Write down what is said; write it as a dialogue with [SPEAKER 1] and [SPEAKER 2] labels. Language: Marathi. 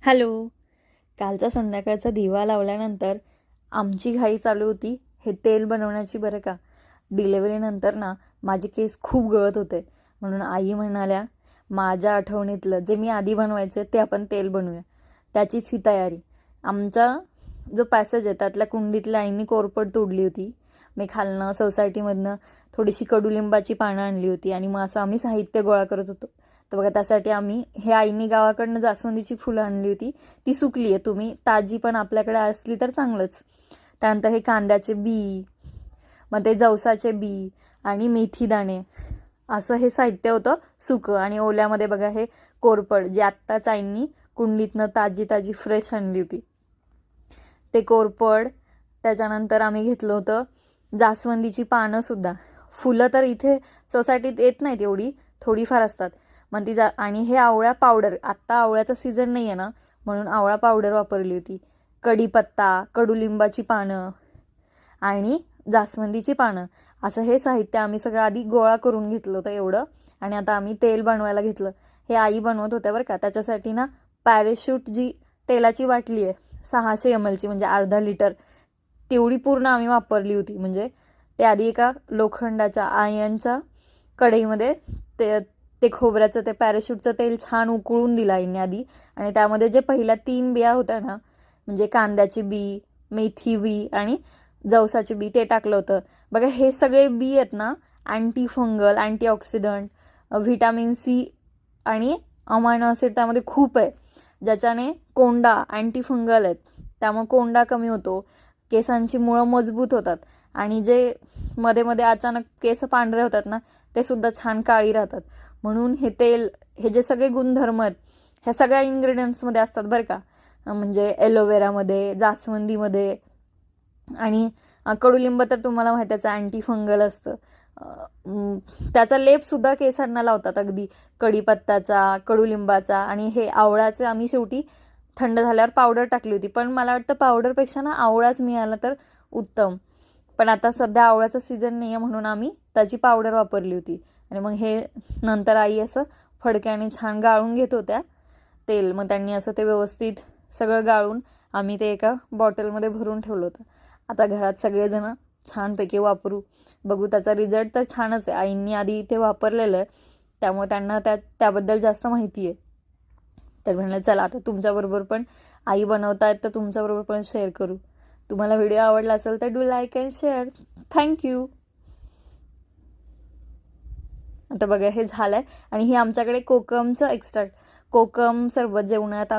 [SPEAKER 1] हॅलो. कालचा संध्याकाळचा दिवा लावल्यानंतर आमची घाई चालू होती हे तेल बनवण्याची. बरं का, डिलेवरीनंतर ना माझे केस खूप गळत होते, म्हणून आई म्हणाल्या माझ्या आठवणीतलं जे मी आधी बनवायचे ते आपण तेल बनवूया. त्याचीच ही तयारी. आमचा जो पॅसेज आहे त्यातल्या कुंडीतल्या आईनी कोरपड तोडली होती. मी खालनं सोसायटीमधनं थोडीशी कडुलिंबाची पानं आणली होती आणि मग असं आम्ही साहित्य गोळा करत होतो. तर बघा, त्यासाठी आम्ही हे आईनी गावाकडनं जास्वंदीची फुलं आणली होती. ती सुकली आहे, तुम्ही ताजी पण आपल्याकडे असली तर चांगलंच. त्यानंतर हे कांद्याचे बी, मग ते जवसाचे बी आणि मेथी दाणे, असं हे साहित्य होतं सुकं. आणि ओल्यामध्ये बघा हे कोरपड, जे आत्ताच आईंनी कुंडीतनं ताजी ताजी फ्रेश आणली होती, ते कोरपड. त्याच्यानंतर आम्ही घेतलं होतं जास्वंदीची पानं सुद्धा. फुलं तर इथे सोसायटीत येत नाहीत एवढी, थोडीफार असतात. मग ती आणि हे आवळा पावडर, आत्ता आवळ्याचा सीझन नाही आहे ना, म्हणून आवळा पावडर वापरली होती. कढीपत्ता, कडुलिंबाची पानं आणि जास्वंदीची पानं, असं हे साहित्य आम्ही सगळं आधी गोळा करून घेतलं होतं एवढं. आणि आता आम्ही तेल बनवायला घेतलं. हे आई बनवत होत्या बरं का. त्याच्यासाठी ना पॅरेशूट जी तेलाची बाटली आहे 600 ml ची, म्हणजे अर्धा लिटर, तेवढी पूर्ण आम्ही वापरली होती. म्हणजे ते आधी एका लोखंडाच्या आयनच्या कढईमध्ये ते ते खोबऱ्याचं ते पॅराशूटचं तेल छान उकळून दिलं आईने आधी. आणि त्यामध्ये जे पहिल्या 3 बिया होत्या ना, म्हणजे कांद्याची बी, मेथी बी आणि जवसाची बी, ते टाकलं होतं. बघा, हे सगळे बी आहेत ना anti fungal, antioxidant, vitamin C आणि अमायनो ॲसिड त्यामध्ये खूप आहे, ज्याच्याने कोंडा, अँटी फंगल आहेत, त्यामुळे कोंडा कमी होतो, केसांची मुळं मजबूत होतात आणि जे मध्ये मध्ये अचानक केस पांढरे होतात ना, ते सुद्धा छान काळी राहतात. म्हणून हे तेल, हे जे सगळे गुणधर्म आहेत ह्या सगळ्या इन्ग्रेडियंट्समध्ये असतात बरं का. म्हणजे एलोवेरामध्ये, जास्वंदीमध्ये आणि कडुलिंब तर तुम्हाला माहिती आहे अँटी फंगल असतं. त्याचा लेपसुद्धा केसांना लावतात अगदी, कढीपत्ताचा, कडुलिंबाचा. आणि हे आवळाचं आम्ही शेवटी थंड झाल्यावर पावडर टाकली होती, पण मला वाटतं पावडरपेक्षा ना आवळाच मिळाला तर उत्तम. पण आता सध्या आवळ्याचा सीझन नाही आहे, म्हणून आम्ही त्याची पावडर वापरली होती. आणि मग हे नंतर आई असं फडक्याने छान गाळून घेत होत्या तेल. मग त्यांनी असं ते व्यवस्थित सगळं गाळून आम्ही ते एका बॉटलमध्ये भरून ठेवलं होतं. आता घरात सगळेजण छानपैकी वापरू, बघू त्याचा रिझल्ट तर छानच आहे. आईंनी आधी ते वापरलेलं आहे, त्यामुळे त्यांना त्याबद्दल जास्त माहिती आहे. तर म्हणलं चला आता तुमच्याबरोबर पण आई बनवतायत तर तुमच्याबरोबर पण शेअर करू. तुम्हाला व्हिडिओ आवडला असेल तर do like and share. Thank you. आता बघा हे झालंय. आणि ही आमच्याकडे कोकमचं एक्स्ट्रा, कोकम सरबत जेवणात